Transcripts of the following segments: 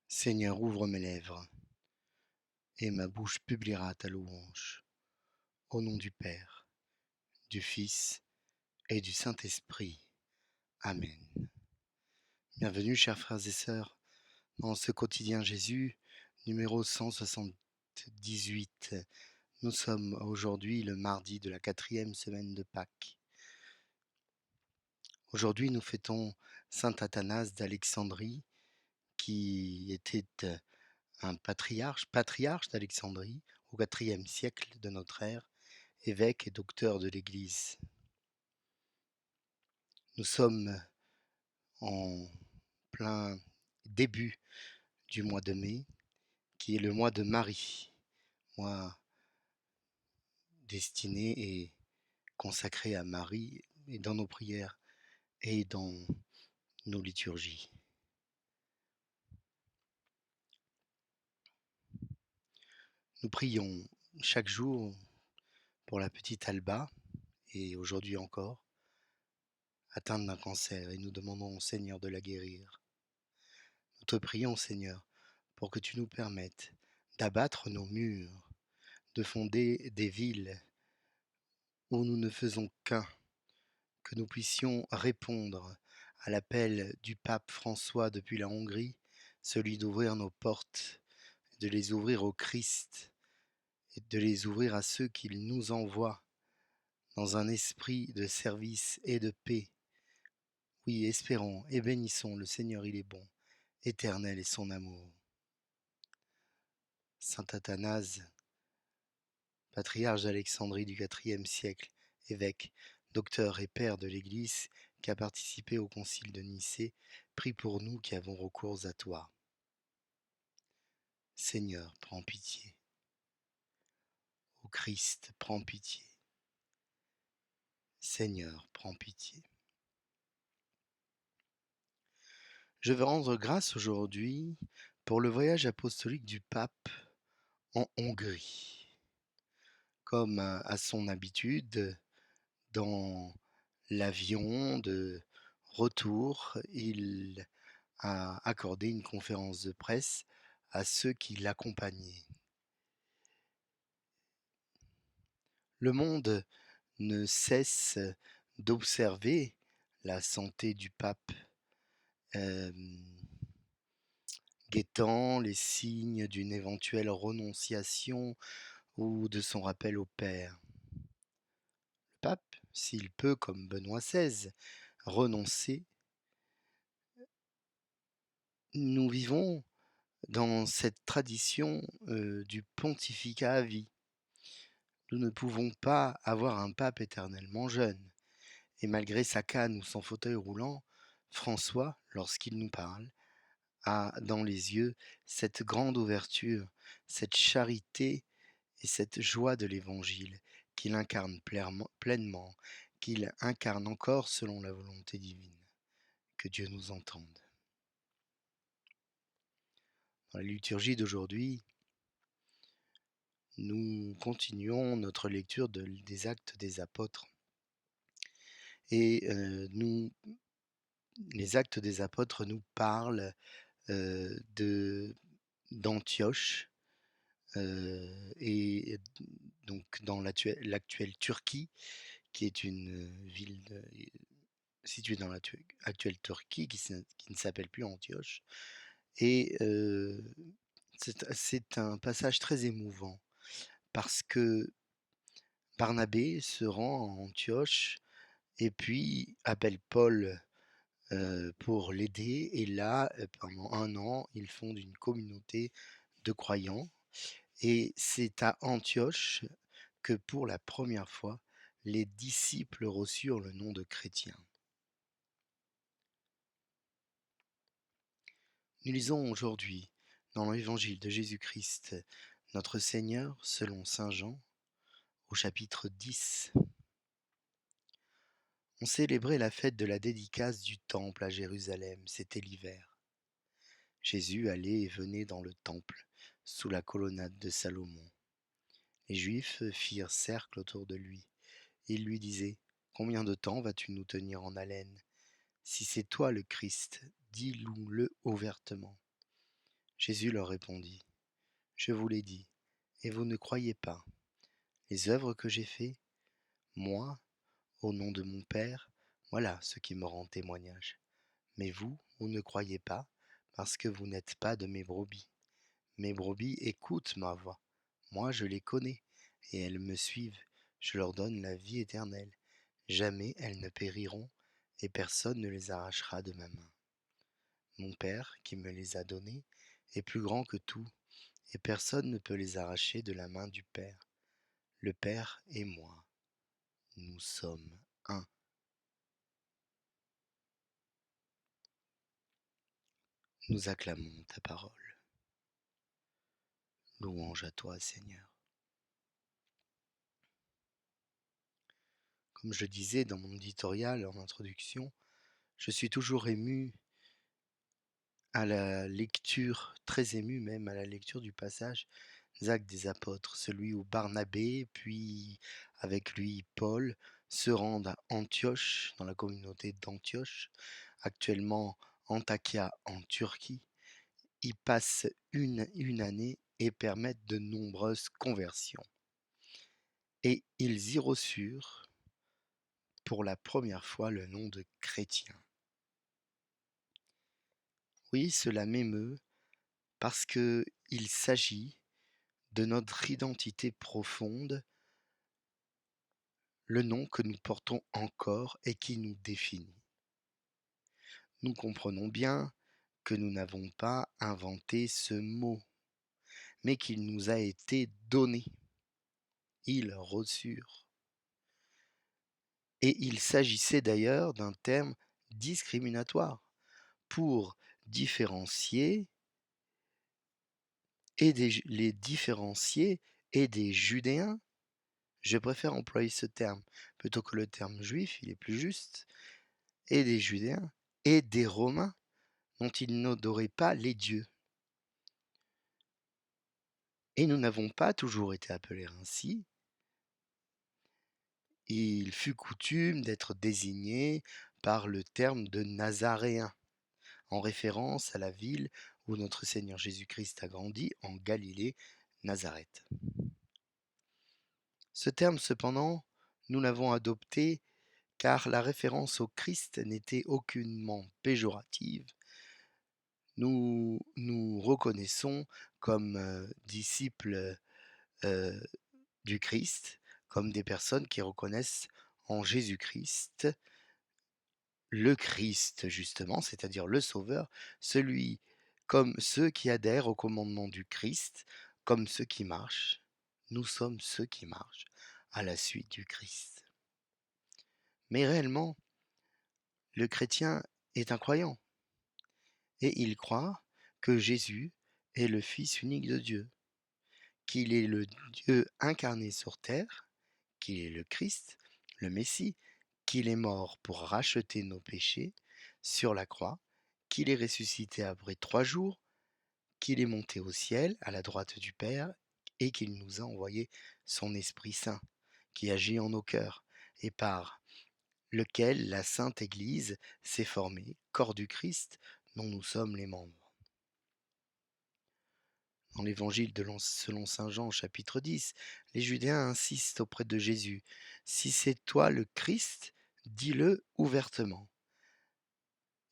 Seigneur, ouvre mes lèvres, et ma bouche publiera ta louange. Au nom du Père, du Fils et du Saint-Esprit. Amen. Bienvenue, chers frères et sœurs, dans ce quotidien Jésus, numéro 178. Nous sommes aujourd'hui le mardi de la 4e semaine de Pâques. Aujourd'hui, nous fêtons saint Athanase d'Alexandrie, qui était un patriarche d'Alexandrie au IVe siècle de notre ère, évêque et docteur de l'Église. Nous sommes en plein début du mois de mai, qui est le mois de Marie, mois destiné et consacré à Marie, et dans nos prières et dans nos liturgies. Nous prions chaque jour pour la petite Alba, et aujourd'hui encore, atteinte d'un cancer, et nous demandons au Seigneur de la guérir. Nous te prions, Seigneur, pour que tu nous permettes d'abattre nos murs, de fonder des villes où nous ne faisons qu'un, que nous puissions répondre à l'appel du pape François depuis la Hongrie, celui d'ouvrir nos portes, de les ouvrir au Christ, et de les ouvrir à ceux qu'il nous envoie dans un esprit de service et de paix. Oui, espérons et bénissons le Seigneur, il est bon, éternel est son amour. Saint Athanase, patriarche d'Alexandrie du IVe siècle, évêque, docteur et père de l'Église, qui a participé au concile de Nicée, prie pour nous qui avons recours à toi. Seigneur, prends pitié. Ô Christ, prends pitié. Seigneur, prends pitié. Je veux rendre grâce aujourd'hui pour le voyage apostolique du pape en Hongrie. Comme à son habitude, dans l'avion de retour, il a accordé une conférence de presse à ceux qui l'accompagnaient. Le monde ne cesse d'observer la santé du pape, guettant les signes d'une éventuelle renonciation ou de son rappel au Père. Le pape, s'il peut, comme Benoît XVI, renoncer, nous vivons dans cette tradition du pontificat à vie. Nous ne pouvons pas avoir un pape éternellement jeune. Et malgré sa canne ou son fauteuil roulant, François, lorsqu'il nous parle, a dans les yeux cette grande ouverture, cette charité et cette joie de l'Évangile qu'il incarne pleinement, qu'il incarne encore selon la volonté divine. Que Dieu nous entende. Dans la liturgie d'aujourd'hui, nous continuons notre lecture des Actes des Apôtres. Et les Actes des Apôtres nous parlent d'Antioche, et donc dans l'actuelle Turquie, qui est une ville située dans l'actuelle Turquie, qui ne s'appelle plus Antioche. Et c'est un passage très émouvant, parce que Barnabé se rend à Antioche et puis appelle Paul pour l'aider. Et là, pendant un an, ils fondent une communauté de croyants. Et c'est à Antioche que pour la première fois, les disciples reçurent le nom de chrétiens. Nous lisons aujourd'hui dans l'évangile de Jésus-Christ, notre Seigneur, selon saint Jean, au chapitre 10. On célébrait la fête de la dédicace du temple à Jérusalem, c'était l'hiver. Jésus allait et venait dans le temple, sous la colonnade de Salomon. Les Juifs firent cercle autour de lui. Ils lui disaient : « Combien de temps vas-tu nous tenir en haleine ? Si c'est toi le Christ, dis-nous-le ouvertement. Jésus leur répondit, je vous l'ai dit, et vous ne croyez pas. Les œuvres que j'ai faites, moi, au nom de mon Père, voilà ce qui me rend témoignage. Mais vous ne croyez pas, parce que vous n'êtes pas de mes brebis. Mes brebis écoutent ma voix. Moi, je les connais, et elles me suivent. Je leur donne la vie éternelle. Jamais elles ne périront, et personne ne les arrachera de ma main. Mon Père, qui me les a donnés, est plus grand que tout, et personne ne peut les arracher de la main du Père. Le Père et moi, nous sommes un. Nous acclamons ta parole. Louange à toi, Seigneur. Comme je disais dans mon éditorial en introduction, je suis toujours ému à la lecture, très ému même à la lecture du passage des Actes des Apôtres, celui où Barnabé, puis avec lui Paul, se rendent à Antioche, dans la communauté d'Antioche, actuellement Antakya en Turquie. Y passent une année et permettent de nombreuses conversions. Et ils y reçurent pour la première fois le nom de chrétiens. Oui, cela m'émeut parce que il s'agit de notre identité profonde, le nom que nous portons encore et qui nous définit. Nous comprenons bien que nous n'avons pas inventé ce mot, mais qu'il nous a été donné. Ils reçurent. Et il s'agissait d'ailleurs d'un terme discriminatoire pour différencier les différencier et des Judéens. Je préfère employer ce terme plutôt que le terme juif, il est plus juste, et des Judéens et des Romains dont ils n'adoraient pas les dieux. Et nous n'avons pas toujours été appelés ainsi. Il fut coutume d'être désignés par le terme de Nazaréen, en référence à la ville où notre Seigneur Jésus-Christ a grandi, en Galilée, Nazareth. Ce terme, cependant, nous l'avons adopté car la référence au Christ n'était aucunement péjorative. Nous nous reconnaissons comme disciples du Christ, comme des personnes qui reconnaissent en Jésus-Christ le Christ, justement, c'est-à-dire le Sauveur, celui comme ceux qui adhèrent au commandement du Christ, comme ceux qui marchent. Nous sommes ceux qui marchent à la suite du Christ. Mais réellement, le chrétien est un croyant et il croit que Jésus est le Fils unique de Dieu, qu'il est le Dieu incarné sur terre, qu'il est le Christ, le Messie, qu'il est mort pour racheter nos péchés sur la croix, qu'il est ressuscité après 3 jours, qu'il est monté au ciel à la droite du Père et qu'il nous a envoyé son Esprit Saint qui agit en nos cœurs et par lequel la Sainte Église s'est formée, corps du Christ dont nous sommes les membres. Dans l'évangile selon saint Jean chapitre 10, les Judéens insistent auprès de Jésus. Si c'est toi le Christ, dis-le ouvertement.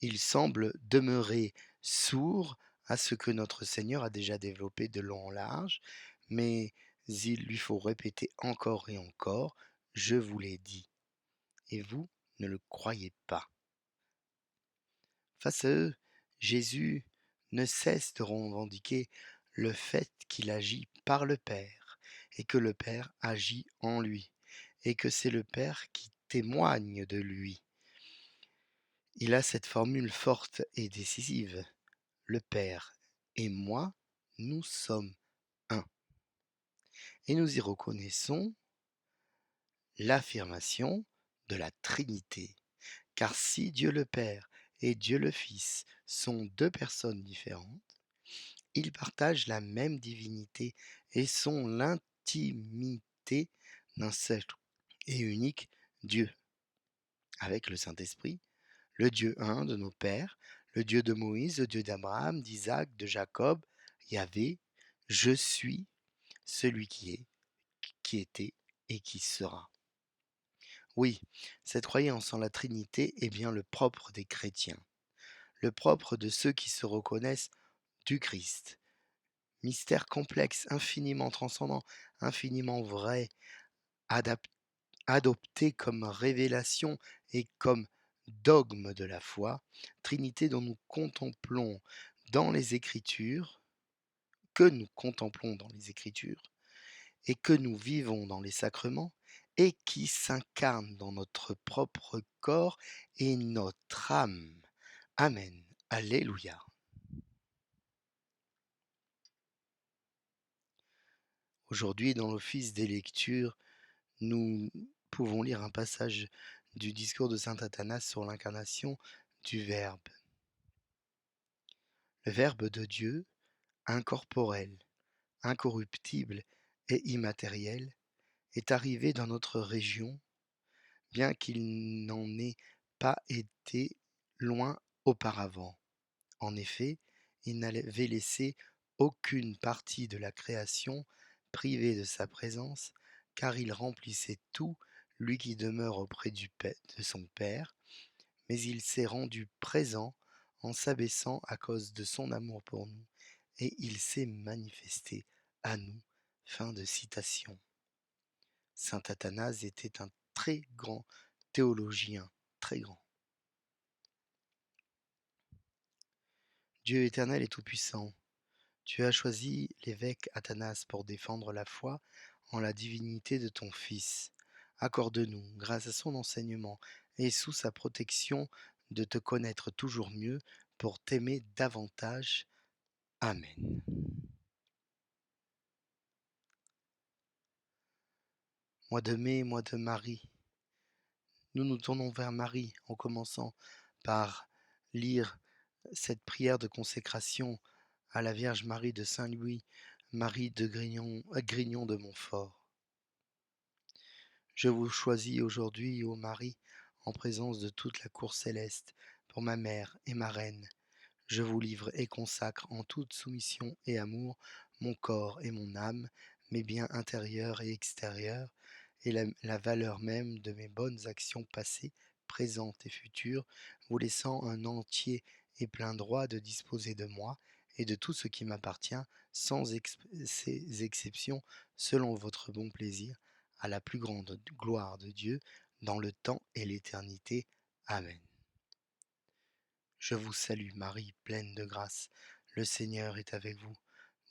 Ils semblent demeurer sourds à ce que notre Seigneur a déjà développé de long en large, mais il lui faut répéter encore et encore, je vous l'ai dit, et vous ne le croyez pas. Face à eux, Jésus ne cesse de revendiquer le fait qu'il agit par le Père et que le Père agit en lui et que c'est le Père qui témoigne de lui. Il a cette formule forte et décisive. Le Père et moi, nous sommes un. Et nous y reconnaissons l'affirmation de la Trinité. Car si Dieu le Père et Dieu le Fils sont deux personnes différentes, ils partagent la même divinité et sont l'intimité d'un seul et unique Dieu, avec le Saint-Esprit, le Dieu un de nos pères, le Dieu de Moïse, le Dieu d'Abraham, d'Isaac, de Jacob, Yahvé, je suis celui qui était et qui sera. Oui, cette croyance en la Trinité est bien le propre des chrétiens, le propre de ceux qui se reconnaissent du Christ. Mystère complexe, infiniment transcendant, infiniment vrai, adopté comme révélation et comme dogme de la foi, Trinité dont nous contemplons dans les Écritures, que nous contemplons dans les Écritures, et que nous vivons dans les sacrements, et qui s'incarne dans notre propre corps et notre âme. Amen. Alléluia. Aujourd'hui, dans l'office des lectures, nous pouvons lire un passage du discours de saint Athanas sur l'incarnation du Verbe. Le Verbe de Dieu, incorporel, incorruptible et immatériel, est arrivé dans notre région, bien qu'il n'en ait pas été loin auparavant. En effet, il n'avait laissé aucune partie de la création privée de sa présence, car il remplissait tout, lui qui demeure auprès de son Père, mais il s'est rendu présent en s'abaissant à cause de son amour pour nous, et il s'est manifesté à nous. Fin de citation. Saint Athanase était un très grand théologien, très grand. Dieu éternel et tout-puissant, tu as choisi l'évêque Athanase pour défendre la foi en la divinité de ton Fils. Accorde-nous, grâce à son enseignement et sous sa protection, de te connaître toujours mieux pour t'aimer davantage. Amen. Mois de mai, mois de Marie. Nous nous tournons vers Marie en commençant par lire cette prière de consécration à la Vierge Marie de Saint-Louis, Marie de Grignon de Montfort. Je vous choisis aujourd'hui, ô Marie, en présence de toute la cour céleste, pour ma mère et ma reine. Je vous livre et consacre en toute soumission et amour mon corps et mon âme, mes biens intérieurs et extérieurs, et la valeur même de mes bonnes actions passées, présentes et futures, vous laissant un entier et plein droit de disposer de moi et de tout ce qui m'appartient, sans ces exceptions, selon votre bon plaisir, à la plus grande gloire de Dieu, dans le temps et l'éternité. Amen. Je vous salue Marie, pleine de grâce, le Seigneur est avec vous.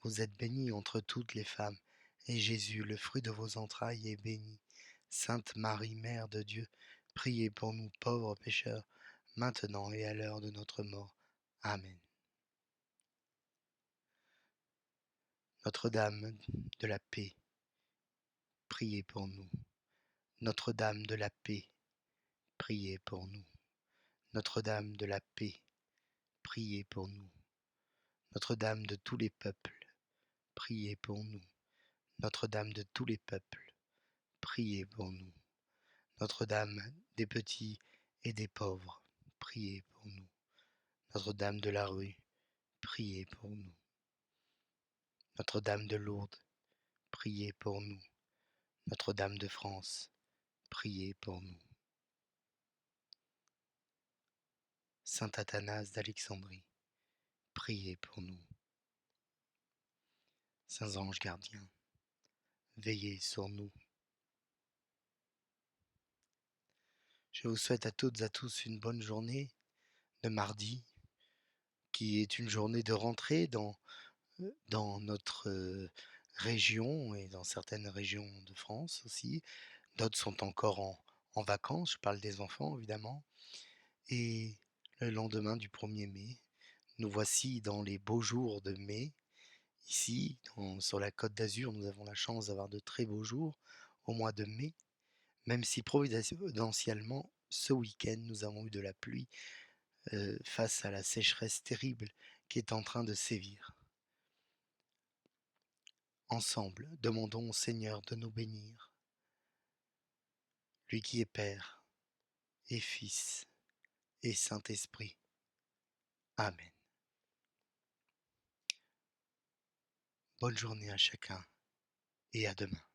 Vous êtes bénie entre toutes les femmes, et Jésus, le fruit de vos entrailles, est béni. Sainte Marie, Mère de Dieu, priez pour nous pauvres pécheurs, maintenant et à l'heure de notre mort. Amen. Notre-Dame de la paix, priez pour nous. Notre-Dame de la paix, priez pour nous. Notre-Dame de la paix, priez pour nous. Notre-Dame de tous les peuples, priez pour nous. Notre-Dame de tous les peuples, priez pour nous. Notre-Dame des petits et des pauvres, priez pour nous. Notre-Dame de la rue, priez pour nous. Notre-Dame de Lourdes, priez pour nous. Notre-Dame de France, priez pour nous. Saint Athanase d'Alexandrie, priez pour nous. Saints anges gardiens, veillez sur nous. Je vous souhaite à toutes et à tous une bonne journée de mardi, qui est une journée de rentrée dans notre région et dans certaines régions de France aussi. D'autres sont encore en vacances, je parle des enfants évidemment. Et le lendemain du 1er mai, nous voici dans les beaux jours de mai. Ici, sur la Côte d'Azur, nous avons la chance d'avoir de très beaux jours au mois de mai, même si providentiellement, ce week-end, nous avons eu de la pluie face à la sécheresse terrible qui est en train de sévir. Ensemble, demandons au Seigneur de nous bénir, lui qui est Père et Fils et Saint-Esprit. Amen. Bonne journée à chacun et à demain.